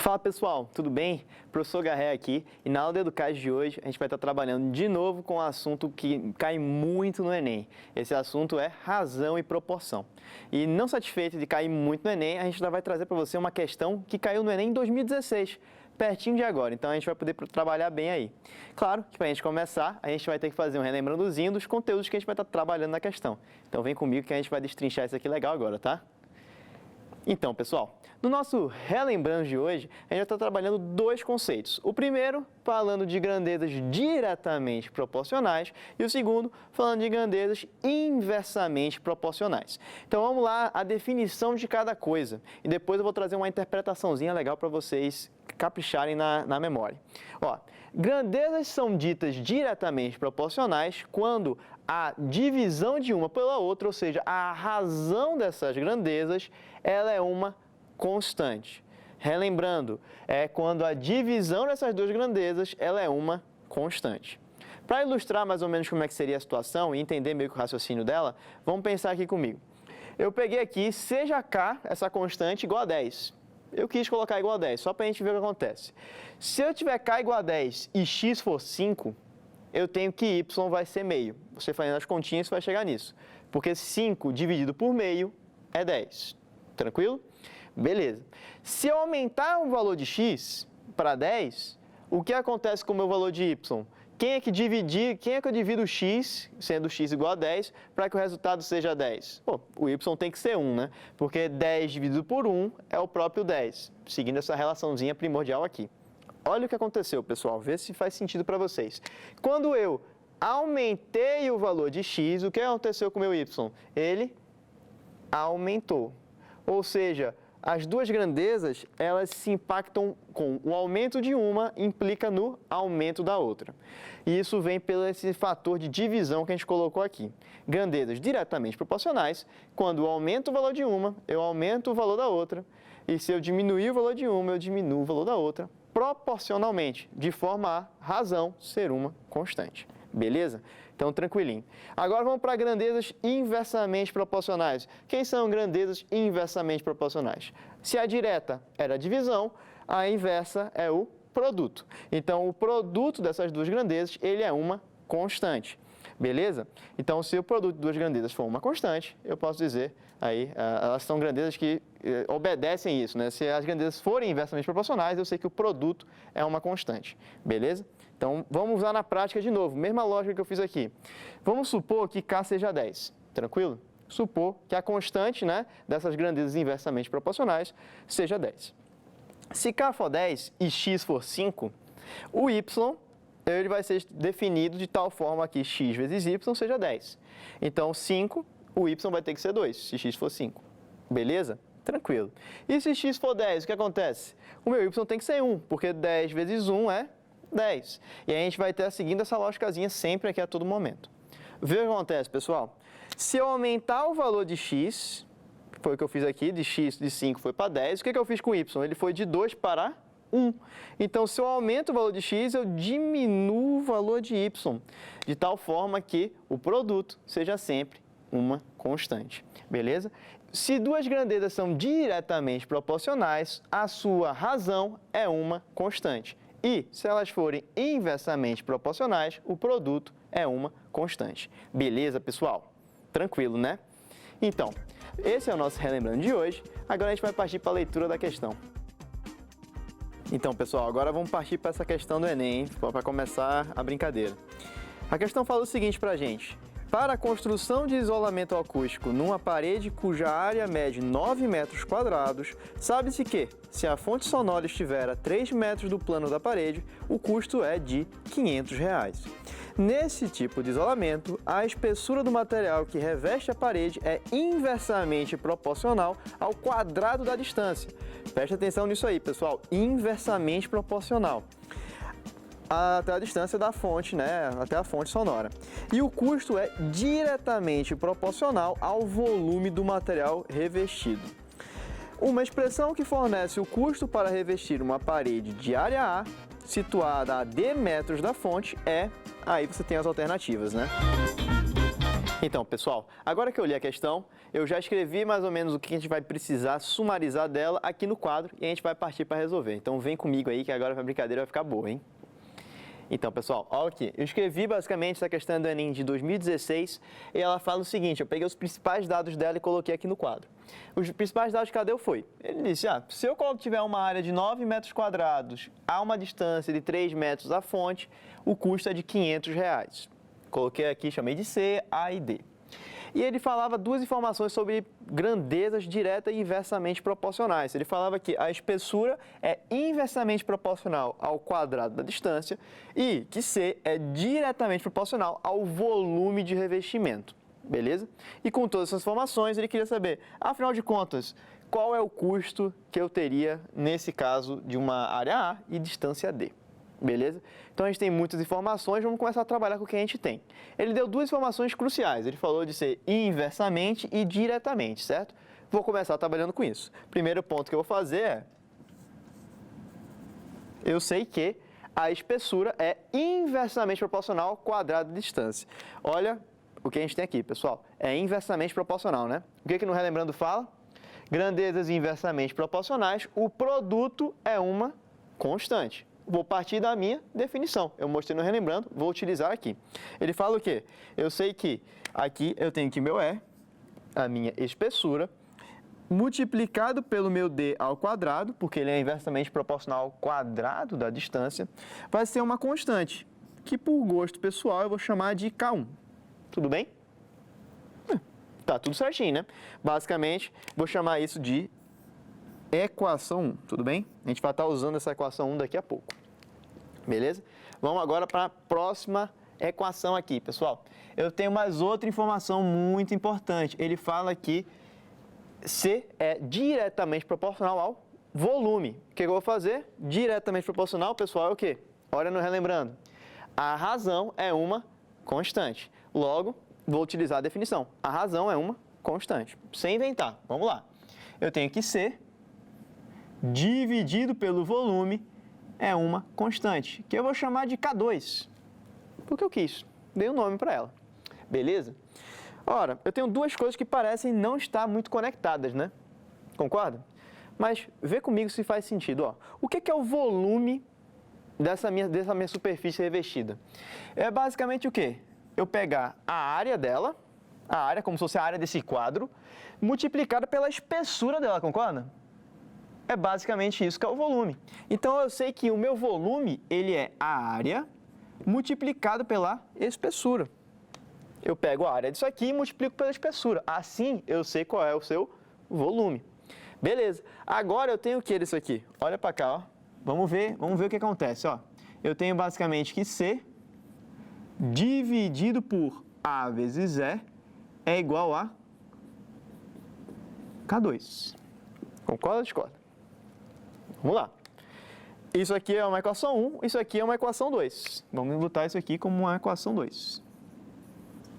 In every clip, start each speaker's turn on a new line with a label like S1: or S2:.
S1: Fala pessoal, tudo bem? Professor Garré aqui e na aula de Educais de hoje a gente vai estar trabalhando de novo com um assunto que cai muito no Enem. Esse assunto é razão e proporção. E não satisfeito de cair muito no Enem, a gente já vai trazer para você uma questão que caiu no Enem em 2016, pertinho de agora, então a gente vai poder trabalhar bem aí. Claro que para a gente começar, a gente vai ter que fazer um relembrandozinho dos conteúdos que a gente vai estar trabalhando na questão. Então vem comigo que a gente vai destrinchar isso aqui legal agora, tá? Então, pessoal, no nosso Relembrando de hoje, a gente vai estar trabalhando dois conceitos. O primeiro, falando de grandezas diretamente proporcionais, e o segundo, falando de grandezas inversamente proporcionais. Então, vamos lá, a definição de cada coisa. E depois eu vou trazer uma interpretaçãozinha legal para vocês capricharem na memória. Ó, grandezas são ditas diretamente proporcionais quando a divisão de uma pela outra, ou seja, a razão dessas grandezas, ela é uma constante. Relembrando, é quando a divisão dessas duas grandezas, ela é uma constante. Para ilustrar mais ou menos como é que seria a situação e entender meio que o raciocínio dela, vamos pensar aqui comigo. Eu peguei aqui, seja K, essa constante, igual a 10. Eu quis colocar igual a 10, só para a gente ver o que acontece. Se eu tiver K igual a 10 e X for 5, eu tenho que Y vai ser meio. Você fazendo as continhas, você vai chegar nisso. Porque 5 dividido por meio é 10. Tranquilo? Beleza. Se eu aumentar o valor de X para 10, o que acontece com o meu valor de Y? Quem é que eu divido X, sendo X igual a 10, para que o resultado seja 10? Pô, o Y tem que ser 1, né? Porque 10 dividido por 1 é o próprio 10, seguindo essa relaçãozinha primordial aqui. Olha o que aconteceu, pessoal, vê se faz sentido para vocês. Quando eu aumentei o valor de X, o que aconteceu com o meu Y? Ele aumentou. Ou seja, as duas grandezas, elas se impactam com o aumento de uma, implica no aumento da outra. E isso vem pelo esse fator de divisão que a gente colocou aqui. Grandezas diretamente proporcionais, quando eu aumento o valor de uma, eu aumento o valor da outra. E se eu diminuir o valor de uma, eu diminuo o valor da outra, proporcionalmente, de forma a razão ser uma constante. Beleza? Então, tranquilinho. Agora vamos para grandezas inversamente proporcionais. Quem são grandezas inversamente proporcionais? Se a direta era a divisão, a inversa é o produto. Então, o produto dessas duas grandezas, ele é uma constante. Beleza? Então, se o produto de duas grandezas for uma constante, eu posso dizer, aí, elas são grandezas que obedecem isso, né? Se as grandezas forem inversamente proporcionais, eu sei que o produto é uma constante. Beleza? Então, vamos usar na prática de novo, mesma lógica que eu fiz aqui. Vamos supor que K seja 10, tranquilo? Supor que a constante, né, dessas grandezas inversamente proporcionais seja 10. Se K for 10 e X for 5, o Y ele vai ser definido de tal forma que X vezes Y seja 10. Então, 5, o Y vai ter que ser 2, se X for 5. Beleza? Tranquilo. E se X for 10, o que acontece? O meu Y tem que ser 1, porque 10 vezes 1 é 10. E aí a gente vai ter seguindo essa lógicazinha sempre aqui a todo momento. Vê o que acontece, pessoal? Se eu aumentar o valor de X, foi o que eu fiz aqui, de X de 5 foi para 10, o que eu fiz com Y? Ele foi de 2 para 1. Então, se eu aumento o valor de X, eu diminuo o valor de Y, de tal forma que o produto seja sempre uma constante. Beleza? Se duas grandezas são diretamente proporcionais, a sua razão é uma constante. E, se elas forem inversamente proporcionais, o produto é uma constante. Beleza, pessoal? Tranquilo, né? Então, esse é o nosso Relembrando de hoje. Agora a gente vai partir para a leitura da questão. Então, pessoal, agora vamos partir para essa questão do Enem, para começar a brincadeira. A questão fala o seguinte para a gente. Para a construção de isolamento acústico numa parede cuja área mede 9 metros quadrados, sabe-se que, se a fonte sonora estiver a 3 metros do plano da parede, o custo é de R$ 500. Nesse tipo de isolamento, a espessura do material que reveste a parede é inversamente proporcional ao quadrado da distância. Preste atenção nisso aí, pessoal, inversamente proporcional até a distância da fonte, né, até a fonte sonora. E o custo é diretamente proporcional ao volume do material revestido. Uma expressão que fornece o custo para revestir uma parede de área A, situada a D metros da fonte, é... Aí você tem as alternativas, né? Então, pessoal, agora que eu li a questão, eu já escrevi mais ou menos o que a gente vai precisar sumarizar dela aqui no quadro e a gente vai partir para resolver. Então, vem comigo aí que agora a brincadeira vai ficar boa, hein? Então, pessoal, olha aqui. Eu escrevi basicamente essa questão do Enem de 2016 e ela fala o seguinte, eu peguei os principais dados dela e coloquei aqui no quadro. Os principais dados que ela deu foi, ele disse, se eu tiver uma área de 9 metros quadrados a uma distância de 3 metros da fonte, o custo é de R$500. Coloquei aqui, chamei de C, A e D. E ele falava duas informações sobre grandezas direta e inversamente proporcionais. Ele falava que a espessura é inversamente proporcional ao quadrado da distância e que C é diretamente proporcional ao volume de revestimento. Beleza? E com todas essas informações, ele queria saber, afinal de contas, qual é o custo que eu teria nesse caso de uma área A e distância D. Beleza? Então, a gente tem muitas informações, vamos começar a trabalhar com o que a gente tem. Ele deu duas informações cruciais, ele falou de ser inversamente e diretamente, certo? Vou começar trabalhando com isso. Primeiro ponto que eu vou fazer é, eu sei que a espessura é inversamente proporcional ao quadrado de distância. Olha o que a gente tem aqui, pessoal, é inversamente proporcional, né? O que no Relembrando fala? Grandezas inversamente proporcionais, o produto é uma constante. Vou partir da minha definição. Eu mostrei no Relembrando, vou utilizar aqui. Ele fala o quê? Eu sei que aqui eu tenho que meu E, a minha espessura, multiplicado pelo meu D ao quadrado, porque ele é inversamente proporcional ao quadrado da distância, vai ser uma constante, que por gosto pessoal eu vou chamar de K1. Tudo bem? Tá tudo certinho, né? Basicamente, vou chamar isso de equação 1, tudo bem? A gente vai estar usando essa equação 1 daqui a pouco, beleza? Vamos agora para a próxima equação aqui, pessoal. Eu tenho mais outra informação muito importante. Ele fala que C é diretamente proporcional ao volume. O que eu vou fazer? Diretamente proporcional, pessoal, é o quê? Olha no Relembrando. A razão é uma constante. Logo, vou utilizar a definição. A razão é uma constante. Sem inventar. Vamos lá. Eu tenho que C dividido pelo volume é uma constante, que eu vou chamar de K2, porque eu quis, dei um nome para ela, beleza? Ora, eu tenho duas coisas que parecem não estar muito conectadas, né? Concorda? Mas vê comigo se faz sentido, ó. O que é o volume dessa minha superfície revestida? É basicamente o quê? Eu pegar a área dela, a área como se fosse a área desse quadro, multiplicada pela espessura dela, concorda? É basicamente isso que é o volume. Então, eu sei que o meu volume, ele é a área multiplicado pela espessura. Eu pego a área disso aqui e multiplico pela espessura. Assim, eu sei qual é o seu volume. Beleza. Agora, eu tenho o que disso aqui? Olha para cá, ó. Vamos ver o que acontece, ó. Eu tenho basicamente que C dividido por A vezes E é igual a K2. Concorda ou discorda? Vamos lá. Isso aqui é uma equação 1, isso aqui é uma equação 2. Vamos botar isso aqui como uma equação 2.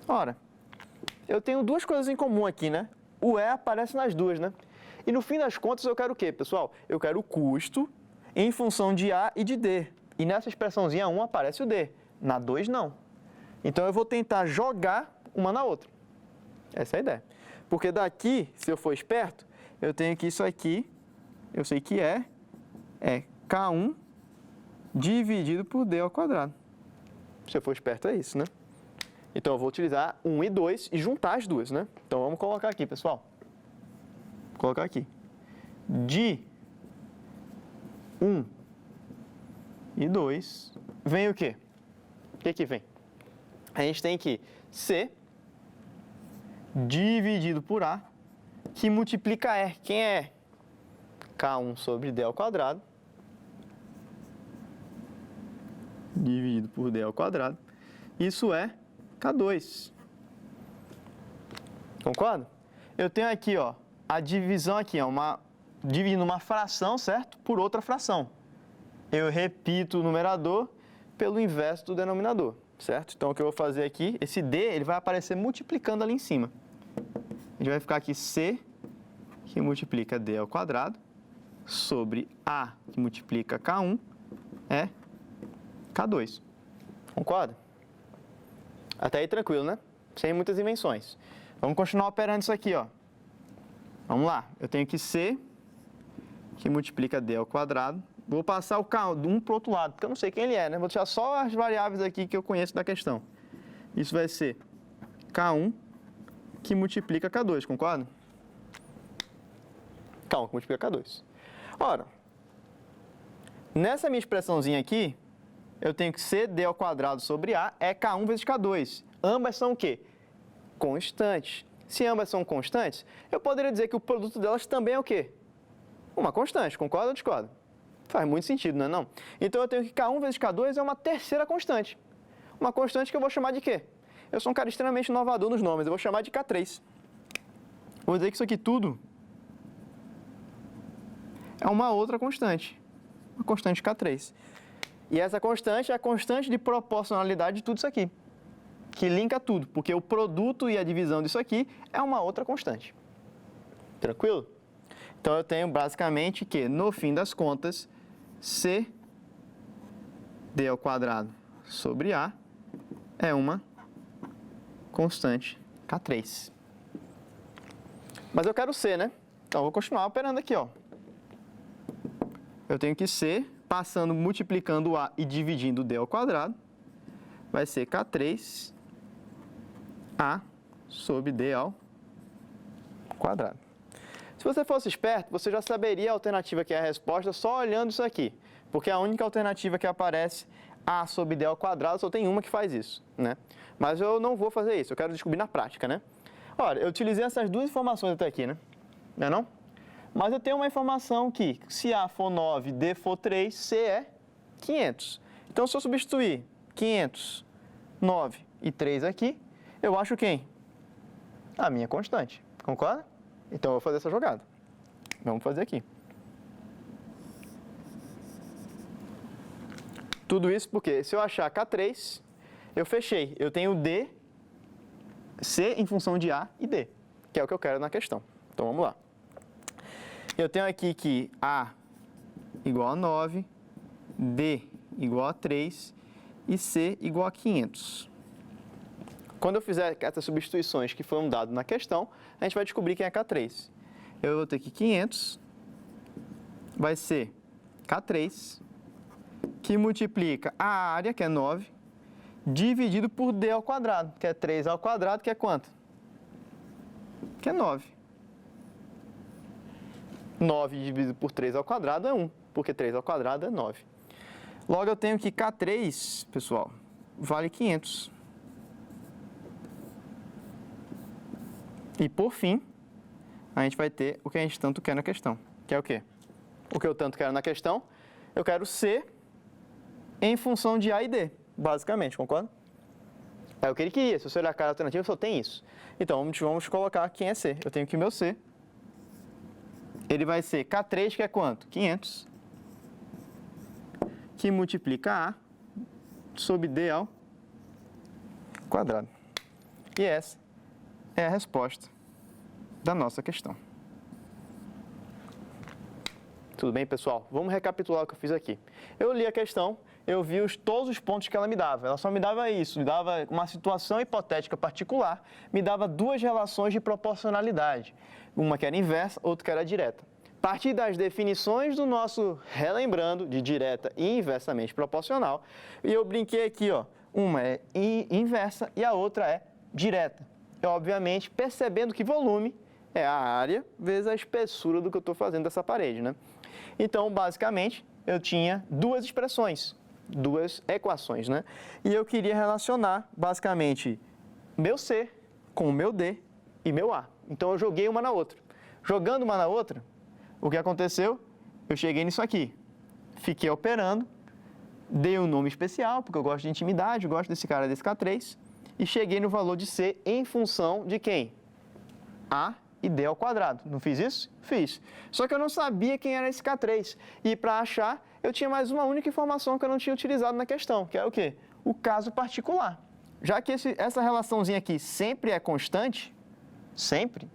S1: Ora, eu tenho duas coisas em comum aqui, né? O E aparece nas duas, né? E no fim das contas eu quero o quê, pessoal? Eu quero o custo em função de A e de D. E nessa expressãozinha 1 aparece o D. Na 2 não. Então eu vou tentar jogar uma na outra. Essa é a ideia. Porque daqui, se eu for esperto, eu tenho que isso aqui, eu sei que é K1 dividido por D ao quadrado. Se eu for esperto é isso, né? Então eu vou utilizar 1 e 2 e juntar as duas, né? Então vamos colocar aqui, pessoal. Vou colocar aqui. De 1 e 2 vem o quê? O que vem? A gente tem que C dividido por A, que multiplica R. Quem é? K1 sobre D ao quadrado, dividido por D ao quadrado. Isso é K2. Concorda? Eu tenho aqui, ó, a divisão aqui, ó, dividindo uma fração, certo? Por outra fração. Eu repito o numerador pelo inverso do denominador, certo? Então, o que eu vou fazer aqui, esse D, ele vai aparecer multiplicando ali em cima. A gente vai ficar aqui C, que multiplica D ao quadrado, sobre A, que multiplica K1, é K2. Concorda? Até aí tranquilo, né? sem muitas invenções. Vamos continuar operando isso aqui, ó. Vamos lá, eu tenho que C, que multiplica D ao quadrado. Vou passar o K de um para o outro lado, porque eu não sei quem ele é, né? Vou deixar só as variáveis aqui que eu conheço da questão. Isso vai ser K1, que multiplica K2, concorda? K1 que multiplica K2. Ora, nessa minha expressãozinha aqui, eu tenho que C D ao quadrado sobre A é K1 vezes K2. Ambas são o quê? Constantes. Se ambas são constantes, eu poderia dizer que o produto delas também é o quê? Uma constante, concorda ou discorda? Faz muito sentido, não é não? Então eu tenho que K1 vezes K2 é uma terceira constante. Uma constante que eu vou chamar de quê? Eu sou um cara extremamente inovador nos nomes, eu vou chamar de K3. Vou dizer que isso aqui tudo é uma outra constante. Uma constante K3. E essa constante é a constante de proporcionalidade de tudo isso aqui, que linka tudo, porque o produto e a divisão disso aqui é uma outra constante. Tranquilo? Então eu tenho basicamente que, no fim das contas, C D ao quadrado sobre A é uma constante K3. Mas eu quero C, né? Então eu vou continuar operando aqui, ó. Eu tenho que C, passando, multiplicando A e dividindo D ao quadrado, vai ser K3 A sobre D ao quadrado. Se você fosse esperto, você já saberia a alternativa que é a resposta só olhando isso aqui, porque a única alternativa que aparece, A sobre D ao quadrado, só tem uma que faz isso, né? Mas eu não vou fazer isso, eu quero descobrir na prática, né? Olha, eu utilizei essas duas informações até aqui, né? Não é não? Mas eu tenho uma informação que, se A for 9, D for 3, C é 500. Então, se eu substituir 500, 9 e 3 aqui, eu acho quem? A minha constante, concorda? Então, eu vou fazer essa jogada. Vamos fazer aqui. Tudo isso porque, se eu achar K3, eu fechei. Eu tenho D, C em função de A e D, que é o que eu quero na questão. Então, vamos lá. Eu tenho aqui que A igual a 9, D igual a 3 e C igual a 500. Quando eu fizer essas substituições que foram dadas na questão, a gente vai descobrir quem é K3. Eu vou ter que 500 vai ser K3, que multiplica a área, que é 9, dividido por D ao quadrado, que é 3 ao quadrado, que é quanto? Que é 9. 9 dividido por 3 ao quadrado é 1, porque 3 ao quadrado é 9. Logo, eu tenho que K3, pessoal, vale 500. E, por fim, a gente vai ter o que a gente tanto quer na questão, que é o quê? O que eu tanto quero na questão, eu quero C em função de A e D, basicamente, concorda? É o que ele queria. Se você olhar a cara alternativa, só tem isso. Então, vamos colocar quem é C. Eu tenho que o meu C, ele vai ser K3, que é quanto? 500, que multiplica A sobre D ao quadrado. E essa é a resposta da nossa questão. Tudo bem, pessoal? Vamos recapitular o que eu fiz aqui. Eu li a questão, eu vi todos os pontos que ela me dava. Ela só me dava isso, me dava uma situação hipotética particular, me dava duas relações de proporcionalidade. Uma que era inversa, outra que era direta. A partir das definições do nosso relembrando de direta e inversamente proporcional, e eu brinquei aqui, ó, uma é inversa e a outra é direta. E, obviamente, percebendo que volume é a área vezes a espessura do que eu estou fazendo dessa parede, né? Então, basicamente, eu tinha duas expressões, duas equações, né? E eu queria relacionar, basicamente, meu C com o meu D e meu A. Então, eu joguei uma na outra. Jogando uma na outra, o que aconteceu? Eu cheguei nisso aqui. Fiquei operando, dei um nome especial, porque eu gosto de intimidade, eu gosto desse cara, desse K3, e cheguei no valor de C em função de quem? A e D ao quadrado. Não fiz isso? Fiz. Só que eu não sabia quem era esse K3. E para achar, eu tinha mais uma única informação que eu não tinha utilizado na questão, que é o quê? O caso particular. Já que essa relaçãozinha aqui sempre é constante, sempre,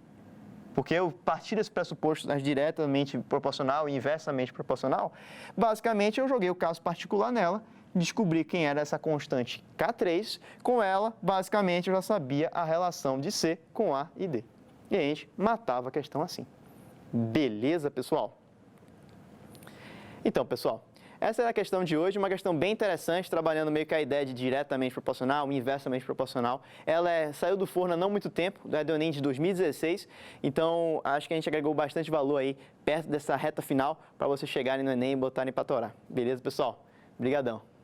S1: porque eu parti desse pressuposto das diretamente proporcional e inversamente proporcional, basicamente eu joguei o caso particular nela descobrir quem era essa constante K3. Com ela, basicamente, eu já sabia a relação de C com A e D. E a gente matava a questão assim. Beleza, pessoal? Então, pessoal, essa é a questão de hoje, uma questão bem interessante, trabalhando meio que a ideia de diretamente proporcional, inversamente proporcional. Ela saiu do forno há não muito tempo, do Enem de 2016, então acho que a gente agregou bastante valor aí perto dessa reta final para vocês chegarem no Enem e botarem para torar. Beleza, pessoal? Obrigadão.